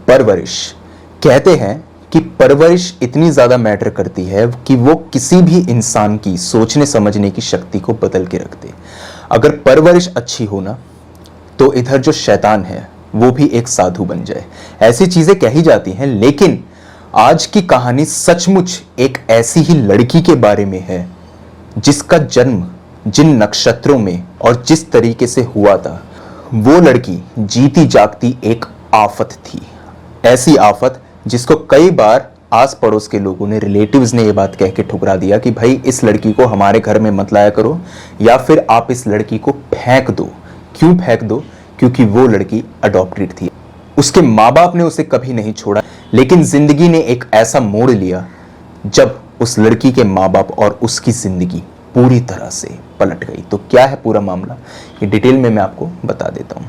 परवरिश। कहते हैं कि परवरिश इतनी ज्यादा मैटर करती है कि वो किसी भी इंसान की सोचने समझने की शक्ति को बदल के रख दे। अगर परवरिश अच्छी हो ना, तो इधर जो शैतान है वो भी एक साधु बन जाए। ऐसी चीजें कही जाती हैं, लेकिन आज की कहानी सचमुच एक ऐसी ही लड़की के बारे में है जिसका जन्म जिन नक्षत्रों में और जिस तरीके से हुआ था, वो लड़की जीती जागती एक आफत थी। ऐसी आफत जिसको कई बार आस पड़ोस के लोगों ने, रिलेटिव्स ने ये बात कह के ठुकरा दिया कि भाई इस लड़की को हमारे घर में मत लाया करो, या फिर आप इस लड़की को फेंक दो। क्यों फेंक दो? क्योंकि वो लड़की अडॉप्टेड थी। उसके माँ बाप ने उसे कभी नहीं छोड़ा, लेकिन जिंदगी ने एक ऐसा मोड़ लिया जब उस लड़की के माँ बाप और उसकी जिंदगी पूरी तरह से पलट गई। तो क्या है पूरा मामला, ये डिटेल में मैं आपको बता देता हूँ।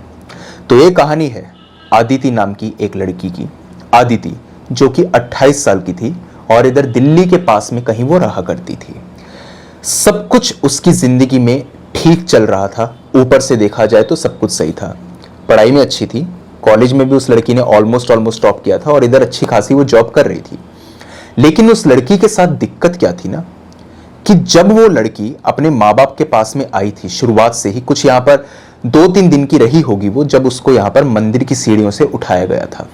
तो ये कहानी है आदिति नाम की एक लड़की की। आदिति जो कि 28 साल की थी और इधर दिल्ली के पास में कहीं वो रहा करती थी। सब कुछ उसकी जिंदगी में ठीक चल रहा था, ऊपर से देखा जाए तो सब कुछ सही था। पढ़ाई में अच्छी थी, कॉलेज में भी उस लड़की ने ऑलमोस्ट टॉप किया था और इधर अच्छी खासी वो जॉब कर रही थी। लेकिन उस लड़की के साथ दिक्कत क्या थी ना, कि जब वो लड़की अपने माँ बाप के पास में आई थी, शुरुआत से ही कुछ यहाँ पर 2-3 दिन की रही होगी वो, जब उसको यहाँ पर मंदिर की सीढ़ियों से उठाया गया था,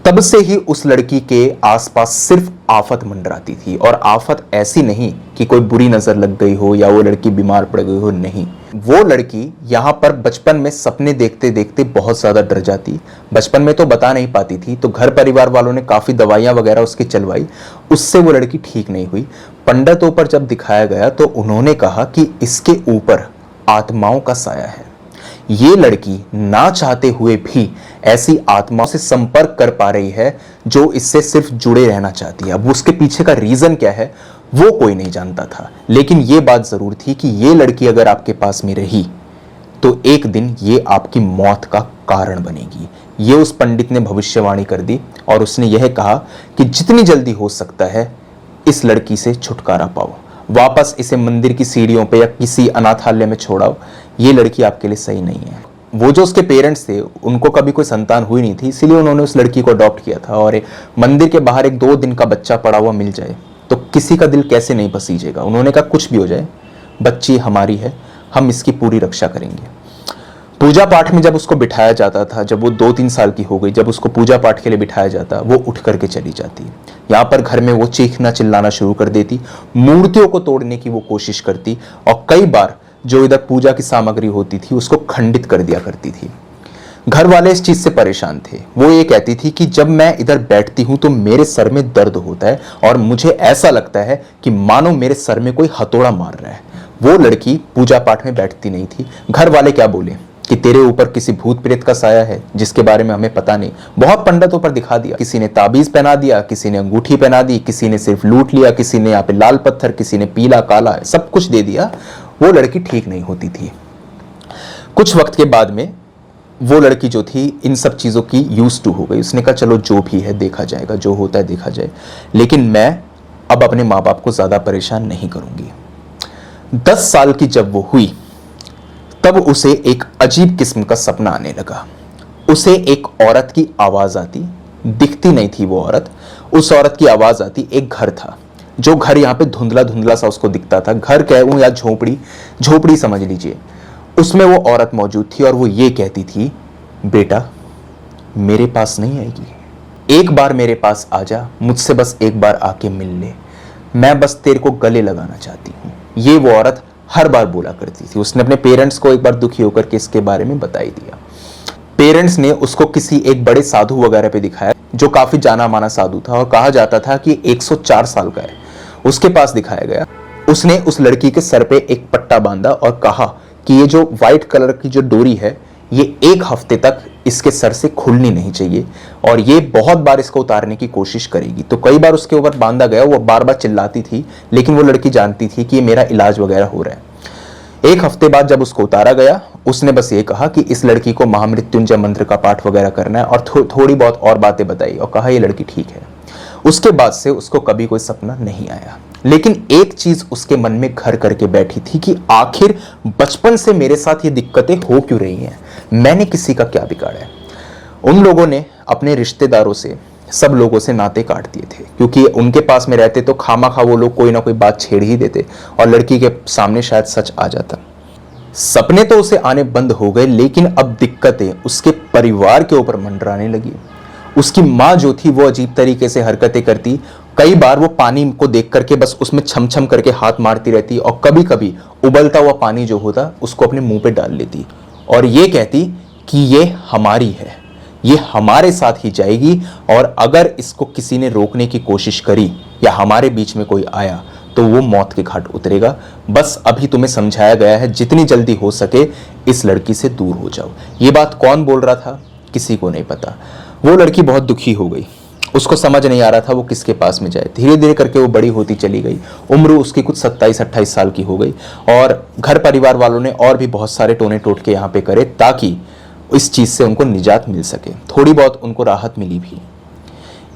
तब से ही उस लड़की के आसपास सिर्फ आफत मंडराती थी। और आफत ऐसी नहीं कि कोई बुरी नजर लग गई हो या वो लड़की बीमार पड़ गई हो, नहीं। वो लड़की यहाँ पर बचपन में सपने देखते देखते बहुत ज्यादा डर जाती। बचपन में तो बता नहीं पाती थी, तो घर परिवार वालों ने काफी दवाइयां वगैरह उसकी चलवाई, उससे वो लड़की ठीक नहीं हुई। पंडितों पर जब दिखाया गया तो उन्होंने कहा कि इसके ऊपर आत्माओं का साया है। ये लड़की ना चाहते हुए भी ऐसी आत्माओं से संपर्क कर पा रही है जो इससे सिर्फ जुड़े रहना चाहती है। अब उसके पीछे का रीजन क्या है वो कोई नहीं जानता था, लेकिन ये बात जरूर थी कि ये लड़की अगर आपके पास में रही तो एक दिन ये आपकी मौत का कारण बनेगी। ये उस पंडित ने भविष्यवाणी कर दी और उसने यह कहा कि जितनी जल्दी हो सकता है इस लड़की से छुटकारा पाओ, वापस इसे मंदिर की सीढ़ियों पे या किसी अनाथालय में छोड़ाओ, ये लड़की आपके लिए सही नहीं है। वो जो उसके पेरेंट्स थे उनको कभी कोई संतान हुई नहीं थी, इसीलिए उन्होंने उस लड़की को अडॉप्ट किया था। और मंदिर के बाहर एक 2 दिन का बच्चा पड़ा हुआ मिल जाए तो किसी का दिल कैसे नहीं पसीजेगा। उन्होंने कहा कुछ भी हो जाए, बच्ची हमारी है, हम इसकी पूरी रक्षा करेंगे। पूजा पाठ में जब उसको बिठाया जाता था, जब वो 2-3 साल की हो गई, जब उसको पूजा पाठ के लिए बिठाया जाता, वो उठ करके चली जाती। यहाँ पर घर में वो चीखना चिल्लाना शुरू कर देती, मूर्तियों को तोड़ने की वो कोशिश करती और कई बार जो इधर पूजा की सामग्री होती थी उसको खंडित कर दिया करती थी। घर वाले इस चीज से परेशान थे। वो ये कहती थी कि जब मैं इधर बैठती हूं तो मेरे सर में दर्द होता है और मुझे ऐसा लगता है कि मानो मेरे सर में कोई हथौड़ा मार रहा है। वो लड़की पूजा पाठ में बैठती नहीं थी। घर वाले क्या बोले कि तेरे ऊपर किसी भूत प्रेत का साया है जिसके बारे में हमें पता नहीं। बहुत पंडितों पर दिखा दिया, किसी ने ताबीज पहना दिया, किसी ने अंगूठी पहना दी, किसी ने सिर्फ लूट लिया, किसी ने यहाँ पे लाल पत्थर, किसी ने पीला काला, सब कुछ दे दिया। वो लड़की ठीक नहीं होती थी। कुछ वक्त के बाद में वो लड़की जो थी इन सब चीजों की यूज टू हो गई। उसने कहा चलो जो भी है देखा जाएगा, जो होता है देखा जाए, लेकिन मैं अब अपने माँ बाप को ज्यादा परेशान नहीं करूंगी। 10 साल की जब वो हुई तब उसे एक अजीब किस्म का सपना आने लगा। उसे एक औरत की आवाज आती, दिखती नहीं थी वो औरत, उस औरत की आवाज आती। एक घर था, जो घर यहाँ पे धुंधला धुंधला सा उसको दिखता था। घर कहूं या झोपड़ी समझ लीजिए। उसमें वो औरत मौजूद थी और वो ये कहती थी, बेटा मेरे पास नहीं आएगी, एक बार मेरे पास आ जा, मुझसे बस एक बार आके मिल ले, मैं बस तेरे को गले लगाना चाहती हूँ। ये वो औरत हर बार बोला करती थी। उसने अपने पेरेंट्स को एक बार दुखी होकर के इसके बारे में बता ही दिया। पेरेंट्स ने उसको किसी एक बड़े साधु वगैरह पे दिखाया जो काफी जाना माना साधु था और कहा जाता था कि 104 साल का है। उसके पास दिखाया गया। उसने उस लड़की के सर पे एक पट्टा बांधा और कहा कि ये जो व्हाइट कलर की जो डोरी है ये 1 हफ्ते तक इसके सर से खुलनी नहीं चाहिए और ये बहुत बार इसको उतारने की कोशिश करेगी। तो कई बार उसके ऊपर बांधा गया, वो बार बार चिल्लाती थी, लेकिन वो लड़की जानती थी कि ये मेरा इलाज वगैरह हो रहा है। 1 हफ्ते बाद जब उसको उतारा गया, उसने बस ये कहा कि इस लड़की को महामृत्युंजय मंत्र का पाठ वगैरह करना है और थोड़ी बहुत और बातें बताई और कहा ये लड़की ठीक है। उसके बाद से उसको कभी कोई सपना नहीं आया। लेकिन एक चीज उसके मन में घर करके बैठी थी कि आखिर बचपन से मेरे साथ ये दिक्कतें हो क्यों रही हैं, मैंने किसी का क्या बिगाड़ा है। उन लोगों ने अपने रिश्तेदारों से, सब लोगों से नाते काट दिए थे, क्योंकि उनके पास में रहते तो खामा खा वो लोग कोई ना कोई बात छेड़ ही देते और लड़की के सामने शायद सच आ जाता। सपने तो उसे आने बंद हो गए, लेकिन अब दिक्कतें उसके परिवार के ऊपर मंडराने लगी। उसकी माँ जो थी वो अजीब तरीके से हरकतें करती। कई बार वो पानी को देख करके बस उसमें छम छम करके हाथ मारती रहती और कभी कभी उबलता हुआ पानी जो होता उसको अपने मुंह पे डाल लेती और ये कहती कि ये हमारी है, ये हमारे साथ ही जाएगी और अगर इसको किसी ने रोकने की कोशिश करी या हमारे बीच में कोई आया तो वो मौत के घाट उतरेगा। बस अभी तुम्हें समझाया गया है, जितनी जल्दी हो सके इस लड़की से दूर हो जाओ। ये बात कौन बोल रहा था किसी को नहीं पता। वो लड़की बहुत दुखी हो गई, उसको समझ नहीं आ रहा था वो किसके पास में जाए। धीरे धीरे करके वो बड़ी होती चली गई, उम्र उसकी कुछ 27-28 साल की हो गई और घर परिवार वालों ने और भी बहुत सारे टोने टोटके यहाँ पे करे ताकि इस चीज से उनको निजात मिल सके। थोड़ी बहुत उनको राहत मिली भी।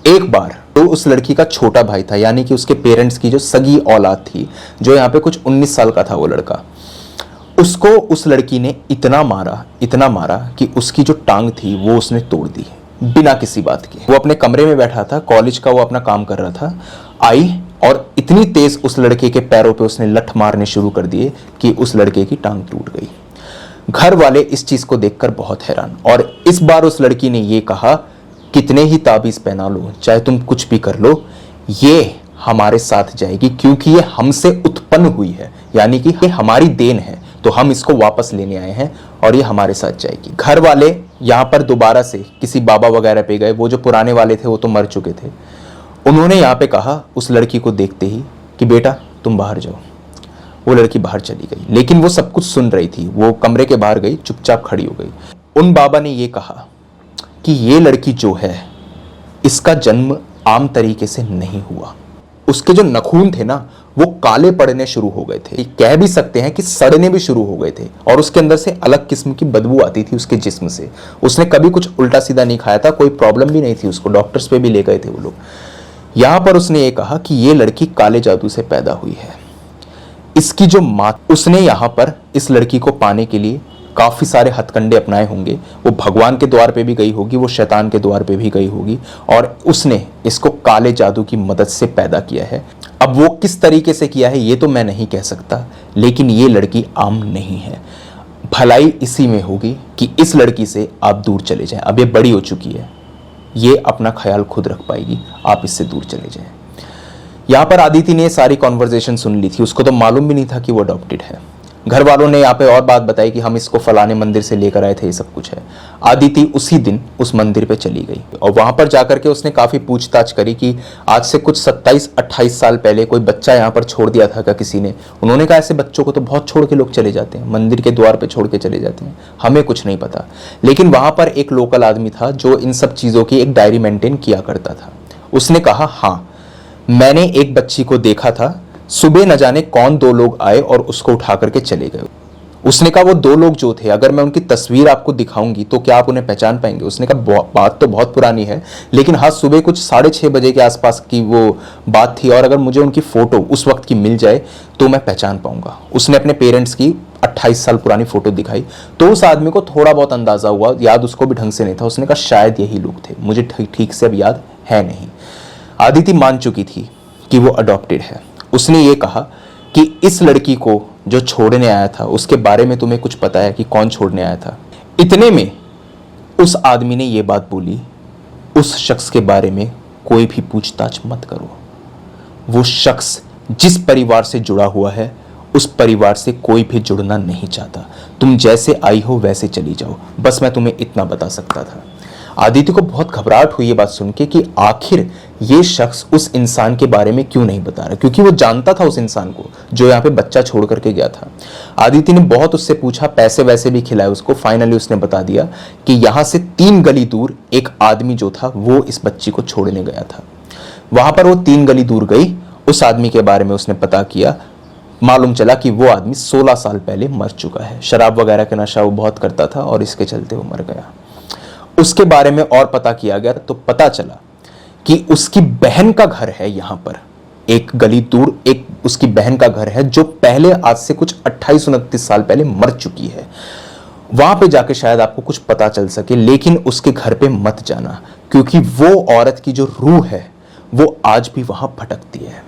एक बार तो उस लड़की का छोटा भाई था, यानी कि उसके पेरेंट्स की जो सगी औलाद थी, जो यहाँ पे कुछ 19 साल का था वो लड़का, उसको उस लड़की ने इतना मारा कि उसकी जो टांग थी वो उसने तोड़ दी बिना किसी बात के। वो अपने कमरे में बैठा था, कॉलेज का वो अपना काम कर रहा था, आई और इतनी तेज उस लड़के के पैरों पे उसने लठ मारने शुरू कर दिए कि उस लड़के की टांग टूट गई। घर वाले इस चीज को देखकर बहुत हैरान, और इस बार उस लड़की ने ये कहा, कितने ही ताबीज पहना लो, चाहे तुम कुछ भी कर लो, ये हमारे साथ जाएगी क्योंकि ये हमसे उत्पन्न हुई है, यानी कि ये हमारी देन है, तो हम इसको वापस लेने आए हैं और ये हमारे साथ जाएगी। घर वाले यहाँ पर दोबारा से किसी बाबा वगैरह पे गए, वो जो पुराने वाले थे वो तो मर चुके थे। उन्होंने यहाँ पे कहा उस लड़की को देखते ही कि बेटा तुम बाहर जाओ। वो लड़की बाहर चली गई, लेकिन वो सब कुछ सुन रही थी। वो कमरे के बाहर गई, चुपचाप खड़ी हो गई। उन बाबा ने ये कहा कि ये लड़की जो है इसका जन्म आम तरीके से नहीं हुआ। उसके जो नखून थे ना वो काले पड़ने शुरू हो गए थे, कह भी सकते हैं कि सड़ने भी शुरू हो गए थे, और उसके अंदर से अलग किस्म की बदबू आती थी उसके जिस्म से। उसने कभी कुछ उल्टा सीधा नहीं खाया था, कोई प्रॉब्लम भी नहीं थी उसको, डॉक्टर्स पे भी ले गए थे वो लोग। यहां पर उसने ये कहा कि ये लड़की काले जादू से पैदा हुई है। इसकी जो मां, उसने यहां पर इस लड़की को पाने के लिए काफी सारे हथकंडे अपनाए होंगे। वो भगवान के द्वार पे भी गई होगी, वो शैतान के द्वार पे भी गई होगी, और उसने इसको काले जादू की मदद से पैदा किया है। अब वो किस तरीके से किया है ये तो मैं नहीं कह सकता, लेकिन ये लड़की आम नहीं है। भलाई इसी में होगी कि इस लड़की से आप दूर चले जाएं। अब ये बड़ी हो चुकी है, ये अपना ख्याल खुद रख पाएगी, आप इससे दूर चले जाएं। यहाँ पर आदिति ने सारी कॉन्वर्जेशन सुन ली थी, उसको तो मालूम भी नहीं था कि वो अडॉप्टेड है। घर वालों ने यहाँ पे और बात बताई कि हम इसको फलाने मंदिर से लेकर आए थे, ये सब कुछ है। आदिति उसी दिन उस मंदिर पे चली गई और वहां पर जाकर के उसने काफी पूछताछ करी कि आज से कुछ 27-28 साल पहले कोई बच्चा यहाँ पर छोड़ दिया था क्या किसी ने। उन्होंने कहा ऐसे बच्चों को तो बहुत छोड़ के लोग चले जाते हैं, मंदिर के द्वार पे छोड़ के चले जाते हैं, हमें कुछ नहीं पता। लेकिन वहां पर एक लोकल आदमी था जो इन सब चीजों की एक डायरी मेंटेन किया करता था। उसने कहा हाँ, मैंने एक बच्ची को देखा था, सुबह न जाने कौन दो लोग आए और उसको उठा करके चले गए। उसने कहा वो दो लोग जो थे, अगर मैं उनकी तस्वीर आपको दिखाऊंगी तो क्या आप उन्हें पहचान पाएंगे। उसने कहा बात तो बहुत पुरानी है, लेकिन हाँ सुबह कुछ 6:30 बजे के आसपास की वो बात थी, और अगर मुझे उनकी फोटो उस वक्त की मिल जाए तो मैं पहचान पाऊंगा। उसने अपने पेरेंट्स की 28 साल पुरानी फोटो दिखाई तो उस आदमी को थोड़ा बहुत अंदाजा हुआ, याद उसको भी ढंग से नहीं था। उसने कहा शायद यही लोग थे, मुझे ठीक से अब याद है नहीं। आदिति मान चुकी थी कि वो अडॉप्टेड है। उसने ये कहा कि इस लड़की को जो छोड़ने आया था उसके बारे में तुम्हें कुछ पता है कि कौन छोड़ने आया था। इतने में उस आदमी ने ये बात बोली, उस शख्स के बारे में कोई भी पूछताछ मत करो। वो शख्स जिस परिवार से जुड़ा हुआ है उस परिवार से कोई भी जुड़ना नहीं चाहता। तुम जैसे आई हो वैसे चली जाओ, बस मैं तुम्हें इतना बता सकता था। आदित्य को बहुत घबराहट हुई ये बात सुन के कि आखिर ये शख्स उस इंसान के बारे में क्यों नहीं बता रहा, क्योंकि वो जानता था उस इंसान को जो यहाँ पे बच्चा छोड़ करके गया था। आदित्य ने बहुत उससे पूछा, पैसे वैसे भी खिलाए उसको। फाइनली उसने बता दिया कि यहाँ से 3 गली दूर एक आदमी जो था वो इस बच्ची को छोड़ने गया था। वहां पर वो 3 गली दूर गई, उस आदमी के बारे में उसने पता किया। मालूम चला कि वो आदमी 16 साल पहले मर चुका है। शराब वगैरह का नशा वो बहुत करता था और इसके चलते वो मर गया। उसके बारे में और पता किया गया तो पता चला कि उसकी बहन का घर है यहां पर, एक गली दूर एक उसकी बहन का घर है जो पहले आज से कुछ 28-29 साल पहले मर चुकी है। वहां पे जाके शायद आपको कुछ पता चल सके, लेकिन उसके घर पे मत जाना, क्योंकि वो औरत की जो रूह है वो आज भी वहां भटकती है।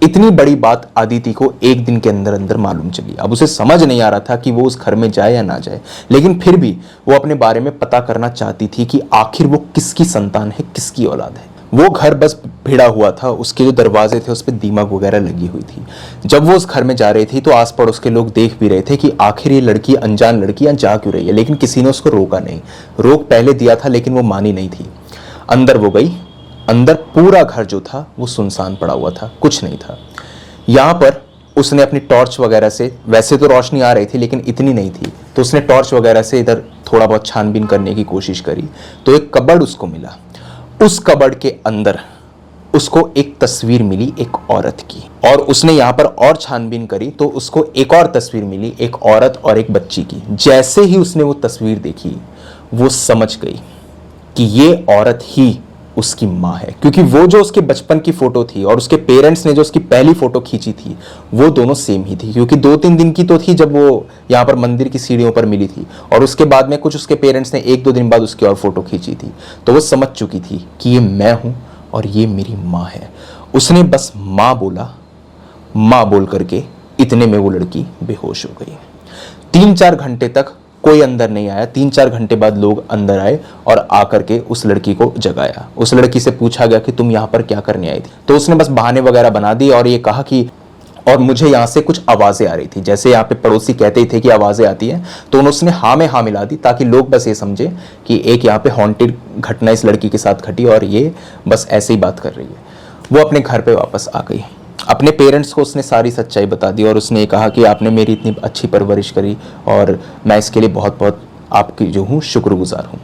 इतनी बड़ी बात आदिति को एक दिन के अंदर अंदर मालूम चली। अब उसे समझ नहीं आ रहा था कि वो उस घर में जाए या ना जाए, लेकिन फिर भी वो अपने बारे में पता करना चाहती थी कि आखिर वो किसकी संतान है, किसकी औलाद है। वो घर बस भिड़ा हुआ था, उसके जो दरवाजे थे उस पर दीमक वगैरह लगी हुई थी। जब वो उस घर में जा रही थी तो आस पड़ोस के लोग देख भी रहे थे कि आखिर ये लड़की, अनजान लड़की जा क्यों रही है, लेकिन किसी ने उसको रोका नहीं। रोक पहले दिया था लेकिन वो मानी नहीं थी। अंदर वो गई। अंदर पूरा घर जो था वो सुनसान पड़ा हुआ था, कुछ नहीं था। यहां पर उसने अपनी टॉर्च वगैरह से, वैसे तो रोशनी आ रही थी लेकिन इतनी नहीं थी, तो उसने टॉर्च वगैरह से इधर थोड़ा बहुत छानबीन करने की कोशिश करी तो एक कबर्ड उसको मिला। उस कबर्ड के अंदर उसको एक तस्वीर मिली एक औरत की, और उसने यहां पर और छानबीन करी तो उसको एक और तस्वीर मिली एक औरत और एक बच्ची की। जैसे ही उसने वो तस्वीर देखी वो समझ गई कि ये औरत ही उसकी माँ है, क्योंकि वो जो उसके बचपन की फोटो थी और उसके पेरेंट्स ने जो उसकी पहली फोटो खींची थी वो दोनों सेम ही थी, क्योंकि 2-3 दिन की तो थी जब वो यहाँ पर मंदिर की सीढ़ियों पर मिली थी, और उसके बाद में कुछ उसके पेरेंट्स ने 1-2 दिन बाद उसकी और फोटो खींची थी। तो वो समझ चुकी थी कि ये मैं हूँ और ये मेरी माँ है। उसने बस माँ बोला, माँ बोल करके इतने में वो लड़की बेहोश हो गई। 3-4 घंटे तक कोई अंदर नहीं आया। 3-4 घंटे बाद लोग अंदर आए और आकर के उस लड़की को जगाया। उस लड़की से पूछा गया कि तुम यहाँ पर क्या करने आई थी, तो उसने बस बहाने वगैरह बना दी और ये कहा कि और मुझे यहाँ से कुछ आवाजें आ रही थी, जैसे यहाँ पे पड़ोसी कहते ही थे कि आवाजें आती हैं, तो उसने हाँ में हाँ मिला दी ताकि लोग बस ये समझे कि एक यहाँ पे हॉन्टेड घटना इस लड़की के साथ घटी और ये बस ऐसे ही बात कर रही है। वो अपने घर पे वापस आ गई। अपने पेरेंट्स को उसने सारी सच्चाई बता दी और उसने कहा कि आपने मेरी इतनी अच्छी परवरिश करी और मैं इसके लिए बहुत बहुत आपकी जो हूँ शुक्रगुजार हूँ।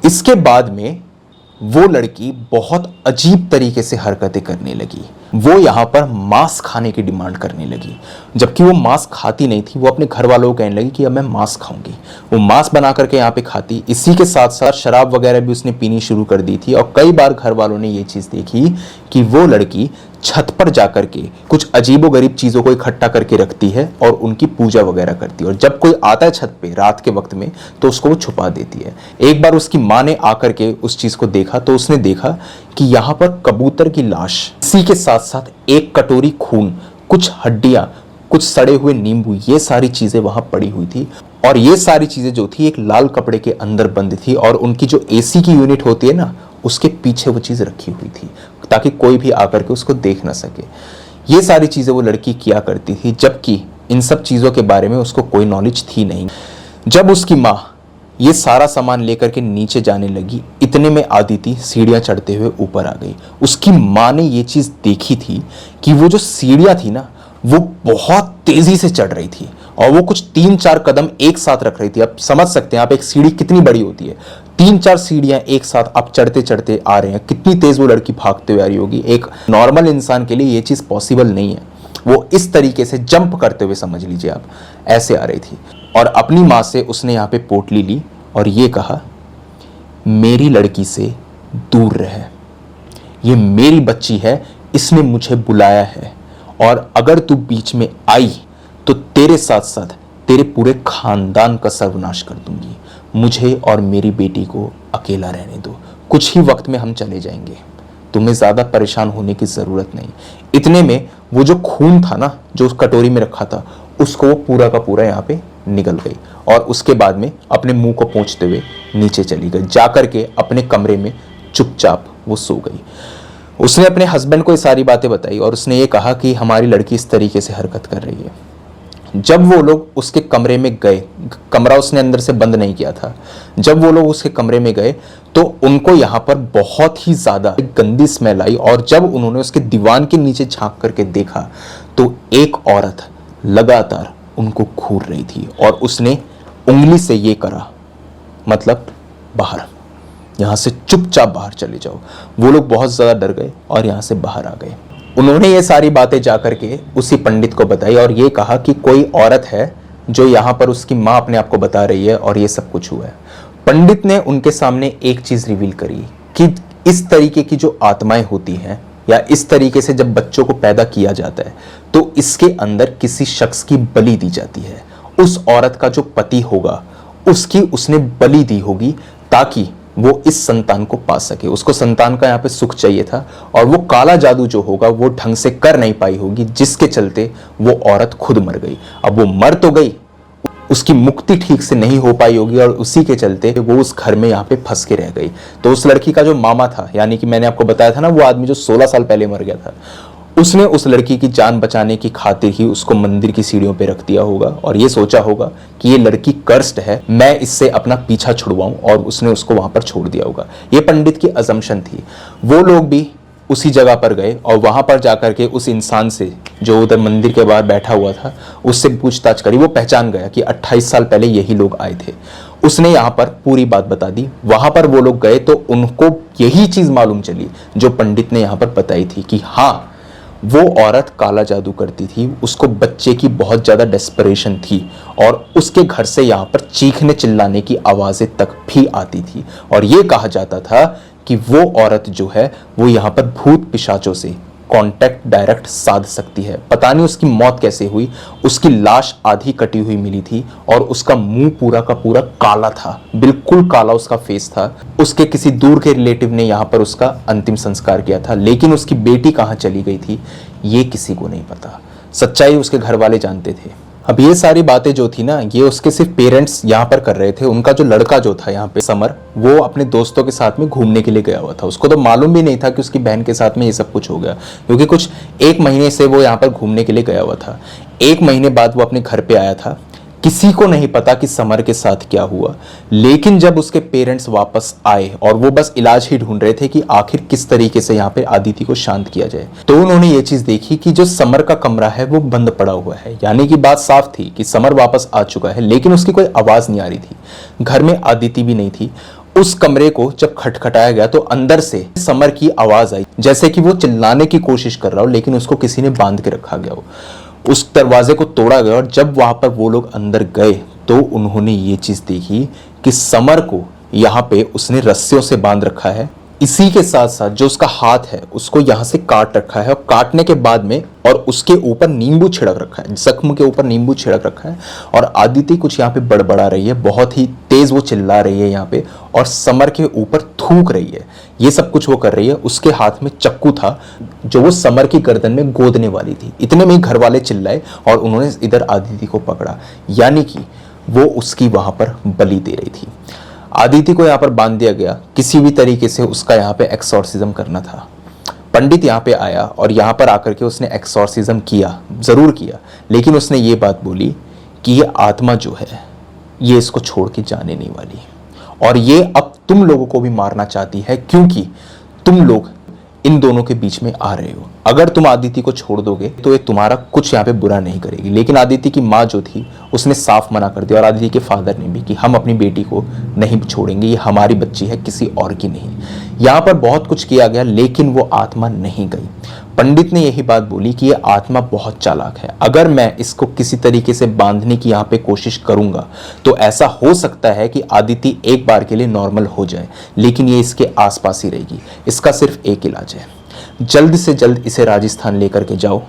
इसके बाद में वो लड़की बहुत अजीब तरीके से हरकतें करने लगी। वो यहाँ पर मांस खाने की डिमांड करने लगी, जबकि वो मांस खाती नहीं थी। वो अपने घर वालों को कहने लगी कि अब मैं मांस खाऊंगी। वो मांस बना करके यहाँ पे खाती। इसी के साथ साथ शराब वगैरह भी उसने पीनी शुरू कर दी थी। और कई बार घर वालों ने ये चीज़ देखी कि वो लड़की छत पर जाकर के कुछ अजीबोगरीब चीज़ों को इकट्ठा करके रखती है और उनकी पूजा वगैरह करती है, और जब कोई आता है छत पे रात के वक्त में तो उसको वो छुपा देती है। एक बार उसकी माँ ने आकर के उस चीज़ को देखा तो उसने देखा कि यहाँ पर कबूतर की लाश, इसी के साथ साथ एक कटोरी खून, कुछ हड्डियां, कुछ सड़े हुए नींबू, ये सारी चीज़ें वहाँ पड़ी हुई थी। और ये सारी चीज़ें जो थी एक लाल कपड़े के अंदर बंद थी, और उनकी जो एसी की यूनिट होती है ना उसके पीछे वो चीज़ रखी हुई थी ताकि कोई भी आकर के उसको देख ना सके। ये सारी चीज़ें वो लड़की किया करती थी, जबकि इन सब चीज़ों के बारे में उसको कोई नॉलेज थी नहीं। जब उसकी माँ ये सारा सामान लेकर के नीचे जाने लगी, इतने में आदिति सीढ़ियाँ चढ़ते हुए ऊपर आ गई। उसकी माँ ने ये चीज़ देखी थी कि वो जो सीढ़ियाँ थी ना वो बहुत तेज़ी से चढ़ रही थी, और वो कुछ 3-4 कदम एक साथ रख रही थी। आप समझ सकते हैं आप एक सीढ़ी कितनी बड़ी होती है। 3-4 सीढ़ियां एक साथ आप चढ़ते चढ़ते आ रहे हैं, कितनी तेज वो लड़की भागते हुए आ रही होगी। एक नॉर्मल इंसान के लिए ये चीज़ पॉसिबल नहीं है। वो इस तरीके से जंप करते हुए, समझ लीजिए आप, ऐसे आ रही थी। और अपनी माँ से उसने यहाँ पे पोटली ली और ये कहा, मेरी लड़की से दूर रहे, ये मेरी बच्ची है, इसने मुझे बुलाया है, और अगर तू बीच में आई तो तेरे साथ साथ तेरे पूरे खानदान का सर्वनाश कर दूंगी। मुझे और मेरी बेटी को अकेला रहने दो, कुछ ही वक्त में हम चले जाएंगे, तुम्हें ज़्यादा परेशान होने की ज़रूरत नहीं। इतने में वो जो खून था ना जो उस कटोरी में रखा था उसको वो पूरा का पूरा यहाँ पे निगल गई, और उसके बाद में अपने मुंह को पोंछते हुए नीचे चली गई। जाकर के अपने कमरे में चुपचाप वो सो गई। उसने अपने हस्बैंड को ये सारी बातें बताई और उसने ये कहा कि हमारी लड़की इस तरीके से हरकत कर रही है। जब वो लोग उसके कमरे में गए, कमरा उसने अंदर से बंद नहीं किया था, जब वो लोग उसके कमरे में गए तो उनको यहाँ पर बहुत ही ज़्यादा गंदी स्मेल आई, और जब उन्होंने उसके दीवान के नीचे झांक करके देखा तो एक औरत लगातार उनको घूर रही थी, और उसने उंगली से ये करा, मतलब बाहर, यहाँ से चुपचाप बाहर चले जाओ। वो लोग बहुत ज़्यादा डर गए और यहाँ से बाहर आ गए। उन्होंने ये सारी बातें जाकर के उसी पंडित को बताई और ये कहा कि कोई औरत है जो यहाँ पर उसकी माँ अपने आप को बता रही है और ये सब कुछ हुआ है। पंडित ने उनके सामने एक चीज़ रिवील करी कि इस तरीके की जो आत्माएं होती हैं या इस तरीके से जब बच्चों को पैदा किया जाता है तो इसके अंदर किसी शख्स की बलि दी जाती है। उस औरत का जो पति होगा उसकी उसने बलि दी होगी ताकि वो इस संतान को पा सके। उसको संतान का यहाँ पे सुख चाहिए था और वो काला जादू जो होगा वो ढंग से कर नहीं पाई होगी, जिसके चलते वो औरत खुद मर गई। अब वो मर तो गई, उसकी मुक्ति ठीक से नहीं हो पाई होगी और उसी के चलते वो उस घर में यहाँ पे फंस के रह गई। तो उस लड़की का जो मामा था, यानी कि मैंने आपको बताया था ना वो आदमी जो 16 साल पहले मर गया था, उसने उस लड़की की जान बचाने की खातिर ही उसको मंदिर की सीढ़ियों पे रख दिया होगा और ये सोचा होगा कि ये लड़की कर्स्ड है, मैं इससे अपना पीछा छुड़वाऊं, और उसने उसको वहां पर छोड़ दिया होगा। ये पंडित की अजम्पशन थी। वो लोग भी उसी जगह पर गए और वहां पर जाकर के उस इंसान से जो उधर मंदिर के बाहर बैठा हुआ था उससे पूछताछ करी। वो पहचान गया कि 28 साल पहले यही लोग आए थे। उसने यहाँ पर पूरी बात बता दी। वहां पर वो लोग गए तो उनको यही चीज मालूम चली जो पंडित ने यहाँ पर बताई थी कि हाँ, वो औरत काला जादू करती थी, उसको बच्चे की बहुत ज्यादा डेस्परेशन थी और उसके घर से यहाँ पर चीखने चिल्लाने की आवाजें तक भी आती थी। और ये कहा जाता था कि वो औरत जो है वो यहाँ पर भूत पिशाचों से कांटेक्ट डायरेक्ट साध सकती है। पता नहीं उसकी मौत कैसे हुई। उसकी लाश आधी कटी हुई मिली थी और उसका मुंह पूरा का पूरा काला था, बिल्कुल काला उसका फेस था। उसके किसी दूर के रिलेटिव ने यहाँ पर उसका अंतिम संस्कार किया था, लेकिन उसकी बेटी कहाँ चली गई थी ये किसी को नहीं पता। सच्चाई उसके घर वाले जानते थे। अब ये सारी बातें जो थी ना, ये उसके सिर्फ पेरेंट्स यहाँ पर कर रहे थे। उनका जो लड़का जो था यहाँ पे समर, वो अपने दोस्तों के साथ में घूमने के लिए गया हुआ था। उसको तो मालूम भी नहीं था कि उसकी बहन के साथ में ये सब कुछ हो गया, क्योंकि कुछ 1 महीने से वो यहाँ पर घूमने के लिए गया हुआ था। 1 महीने बाद वो अपने घर पे आया था। किसी को नहीं पता कि समर के साथ क्या हुआ। लेकिन जब उसके पेरेंट्स वापस आए और वो बस इलाज ही ढूंढ रहे थे कि आखिर किस तरीके से यहाँ पे आदिति को शांत किया जाए, तो उन्होंने ये चीज देखी कि जो समर का कमरा है वो बंद पड़ा हुआ है। यानी कि बात साफ थी कि समर वापस आ चुका है, लेकिन उसकी कोई आवाज नहीं आ रही थी। घर में आदिति भी नहीं थी। उस कमरे को जब खटखटाया गया तो अंदर से समर की आवाज आई, जैसे कि वो चिल्लाने की कोशिश कर रहा हो, लेकिन उसको किसी ने बांध के रखा गया हो। उस दरवाजे को तोड़ा गया और जब वहां पर वो लोग अंदर गए तो उन्होंने ये चीज देखी कि समर को यहाँ पे उसने रस्सियों से बांध रखा है। इसी के साथ साथ जो उसका हाथ है उसको यहाँ से काट रखा है और काटने के बाद में और उसके ऊपर नींबू छिड़क रखा है, जख्म के ऊपर नींबू छिड़क रखा है। और आदिति कुछ यहाँ पे बड़बड़ा रही है, बहुत ही तेज वो चिल्ला रही है यहाँ पे और समर के ऊपर थूक रही है। ये सब कुछ वो कर रही है। उसके हाथ में चाकू था जो वो समर की गर्दन में गोदने वाली थी। इतने में ही घर वाले चिल्लाए और उन्होंने इधर आदिति को पकड़ा, यानी कि वो उसकी वहां पर बलि दे रही थी। आदिति को यहाँ पर बांध दिया गया। किसी भी तरीके से उसका यहाँ पे एक्सॉर्सिज्म करना था। पंडित यहाँ पे आया और यहाँ पर आकर के उसने एक्सॉर्सिज्म किया, जरूर किया, लेकिन उसने ये बात बोली कि ये आत्मा जो है ये इसको छोड़ के जाने नहीं वाली और ये अब तुम लोगों को भी मारना चाहती है, क्योंकि तुम लोग इन दोनों के बीच में आ रहे हो। अगर तुम आदिति को छोड़ दोगे तो ये तुम्हारा कुछ यहाँ पे बुरा नहीं करेगी। लेकिन आदिति की माँ जो थी उसने साफ मना कर दिया और आदिति के फादर ने भी कि हम अपनी बेटी को नहीं छोड़ेंगे, ये हमारी बच्ची है, किसी और की नहीं। यहाँ पर बहुत कुछ किया गया लेकिन वो आत्मा नहीं गई। पंडित ने यही बात बोली कि ये आत्मा बहुत चालाक है, अगर मैं इसको किसी तरीके से बांधने की यहाँ पे कोशिश करूंगा तो ऐसा हो सकता है कि आदिति एक बार के लिए नॉर्मल हो जाए, लेकिन ये इसके आसपास ही रहेगी। इसका सिर्फ एक इलाज है, जल्द से जल्द इसे राजस्थान लेकर के जाओ,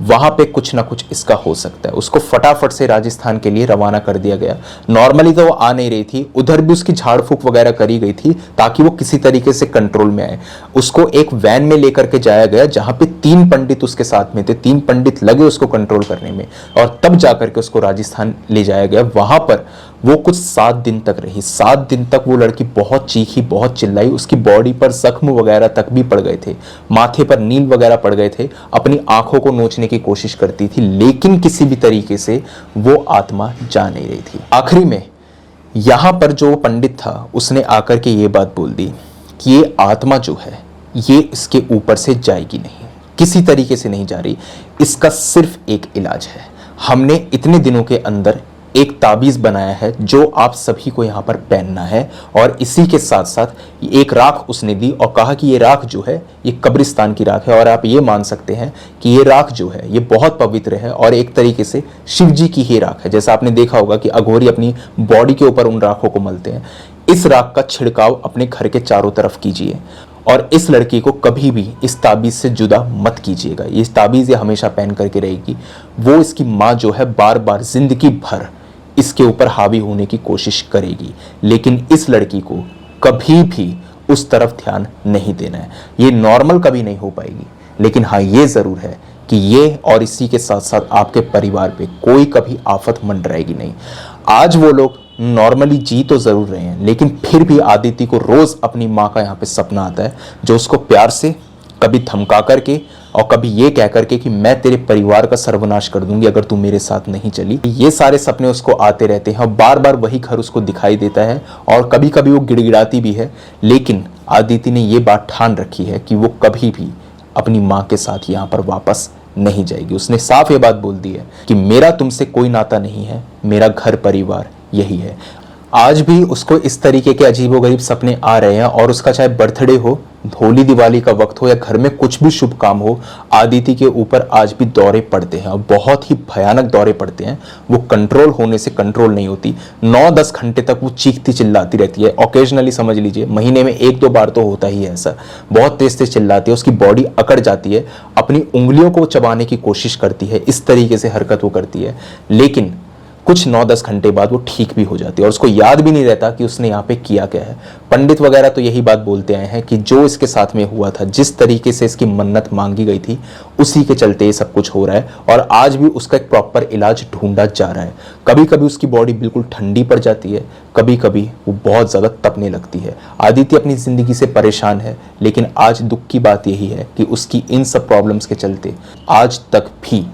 वहां पे कुछ ना कुछ इसका हो सकता है। उसको फटाफट से राजस्थान के लिए रवाना कर दिया गया। नॉर्मली तो वो आ नहीं रही थी, उधर भी उसकी झाड़ फूक वगैरह करी गई थी ताकि वो किसी तरीके से कंट्रोल में आए। उसको एक वैन में लेकर के जाया गया जहां पे 3 पंडित उसके साथ में थे। 3 पंडित लगे उसको कंट्रोल करने में और तब जाकर के उसको राजस्थान ले जाया गया। वहां पर वो कुछ 7 दिन तक रही। 7 दिन तक वो लड़की बहुत चीखी, बहुत चिल्लाई। उसकी बॉडी पर जख्म वगैरह तक भी पड़ गए थे, माथे पर नील वगैरह पड़ गए थे। अपनी आंखों को नोचने की कोशिश करती थी, लेकिन किसी भी तरीके से वो आत्मा जा नहीं रही थी। आखिरी में यहां पर जो पंडित था उसने आकर के ये बात बोल दी कि ये आत्मा जो है ये इसके ऊपर से जाएगी नहीं, किसी तरीके से नहीं जा रही। इसका सिर्फ एक इलाज है। हमने इतने दिनों के अंदर एक ताबीज बनाया है जो आप सभी को यहाँ पर पहनना है, और इसी के साथ साथ एक राख उसने दी और कहा कि ये राख जो है ये कब्रिस्तान की राख है और आप ये मान सकते हैं कि ये राख जो है ये बहुत पवित्र है और एक तरीके से शिव जी की ही राख है। जैसा आपने देखा होगा कि अघोरी अपनी बॉडी के ऊपर उन राखों को मलते हैं। इस राख का छिड़काव अपने घर के चारों तरफ कीजिए और इस लड़की को कभी भी इस ताबीज से जुदा मत कीजिएगा। इस ताबीज ये हमेशा पहन करके रहेगी। वो इसकी माँ जो है बार बार जिंदगी भर इसके ऊपर हावी होने की कोशिश करेगी, लेकिन इस लड़की को कभी भी उस तरफ ध्यान नहीं देना है। ये नॉर्मल कभी नहीं हो पाएगी, लेकिन हाँ ये ज़रूर है कि ये और इसी के साथ साथ आपके परिवार पे कोई कभी आफत मंडराएगी नहीं। आज वो लोग नॉर्मली जी तो ज़रूर रहे हैं, लेकिन फिर भी आदित्य को रोज़ अपनी माँ का यहाँ पे सपना आता है, जो उसको प्यार से कभी धमका करके और कभी ये कह करके कि मैं तेरे परिवार का सर्वनाश कर दूंगी अगर तू मेरे साथ नहीं चली। ये सारे सपने उसको आते रहते हैं, बार बार वही घर उसको दिखाई देता है और कभी कभी वो गिड़गिड़ाती भी है, लेकिन आदित्य ने ये बात ठान रखी है कि वो कभी भी अपनी माँ के साथ यहाँ पर वापस नहीं जाएगी। उसने साफ ये बात बोल दी है कि मेरा तुमसे कोई नाता नहीं है, मेरा घर परिवार यही है। आज भी उसको इस तरीके के अजीबोगरीब सपने आ रहे हैं और उसका चाहे बर्थडे हो, होली दिवाली का वक्त हो या घर में कुछ भी शुभ काम हो, आदित्य के ऊपर आज भी दौरे पड़ते हैं और बहुत ही भयानक दौरे पड़ते हैं। वो कंट्रोल होने से कंट्रोल नहीं होती। 9-10 घंटे तक वो चीखती चिल्लाती रहती है। ओकेजनली समझ लीजिए महीने में 1-2 बार तो होता ही है ऐसा। बहुत तेज तेज चिल्लाती है, उसकी बॉडी अकड़ जाती है, अपनी उंगलियों को चबाने की कोशिश करती है, इस तरीके से हरकत वो करती है, लेकिन कुछ 9-10 घंटे बाद वो ठीक भी हो जाती है और उसको याद भी नहीं रहता कि उसने यहाँ पे किया क्या है। पंडित वगैरह तो यही बात बोलते आए हैं कि जो इसके साथ में हुआ था, जिस तरीके से इसकी मन्नत मांगी गई थी, उसी के चलते ये सब कुछ हो रहा है और आज भी उसका एक प्रॉपर इलाज ढूंढा जा रहा है। कभी कभी उसकी बॉडी बिल्कुल ठंडी पड़ जाती है, कभी कभी वो बहुत ज़्यादा तपने लगती है। आदित्य अपनी ज़िंदगी से परेशान है, लेकिन आज दुख की बात यही है कि उसकी इन सब प्रॉब्लम्स के चलते आज तक भी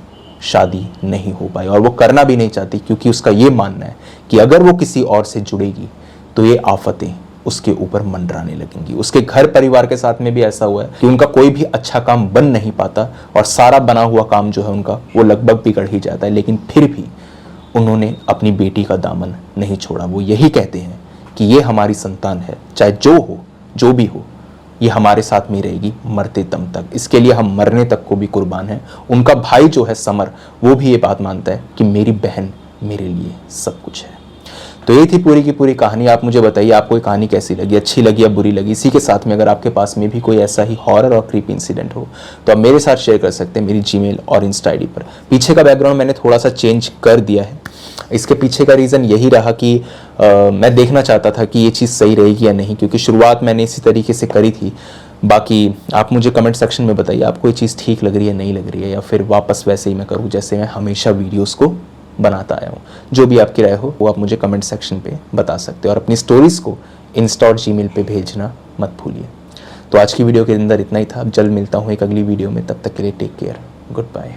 शादी नहीं हो पाई और वो करना भी नहीं चाहती, क्योंकि उसका ये मानना है कि अगर वो किसी और से जुड़ेगी तो ये आफतें उसके ऊपर मंडराने लगेंगी। उसके घर परिवार के साथ में भी ऐसा हुआ है कि उनका कोई भी अच्छा काम बन नहीं पाता और सारा बना हुआ काम जो है उनका वो लगभग बिगड़ ही जाता है, लेकिन फिर भी उन्होंने अपनी बेटी का दामन नहीं छोड़ा। वो यही कहते हैं कि ये हमारी संतान है, चाहे जो हो, जो भी हो, ये हमारे साथ में रहेगी मरते दम तक। इसके लिए हम मरने तक को भी कुर्बान हैं। उनका भाई जो है समर, वो भी ये बात मानता है कि मेरी बहन मेरे लिए सब कुछ है। तो ये थी पूरी की पूरी कहानी। आप मुझे बताइए आपको ये कहानी कैसी लगी, अच्छी लगी या बुरी लगी। इसी के साथ में अगर आपके पास में भी कोई ऐसा ही हॉरर और क्रीपी इंसिडेंट हो तो आप मेरे साथ शेयर कर सकते हैं मेरी जीमेल और इंस्टा आईडी पर। पीछे का बैकग्राउंड मैंने थोड़ा सा चेंज कर दिया है। इसके पीछे का रीज़न यही रहा कि मैं देखना चाहता था कि ये चीज़ सही रहेगी या नहीं, क्योंकि शुरुआत मैंने इसी तरीके से करी थी। बाकी आप मुझे कमेंट सेक्शन में बताइए आपको ये चीज़ ठीक लग रही है, नहीं लग रही है, या फिर वापस वैसे ही मैं करूँ जैसे मैं हमेशा वीडियोस को बनाता आया हूँ। जो भी आपकी राय हो वो आप मुझे कमेंट सेक्शन पे बता सकते हो और अपनी स्टोरीज़ को इंस्टा और जीमेल पे भेजना मत भूलिए। तो आज की वीडियो के अंदर इतना ही था। अब जल्द मिलता हूँ एक अगली वीडियो में, तब तक के लिए टेक केयर, गुड बाय।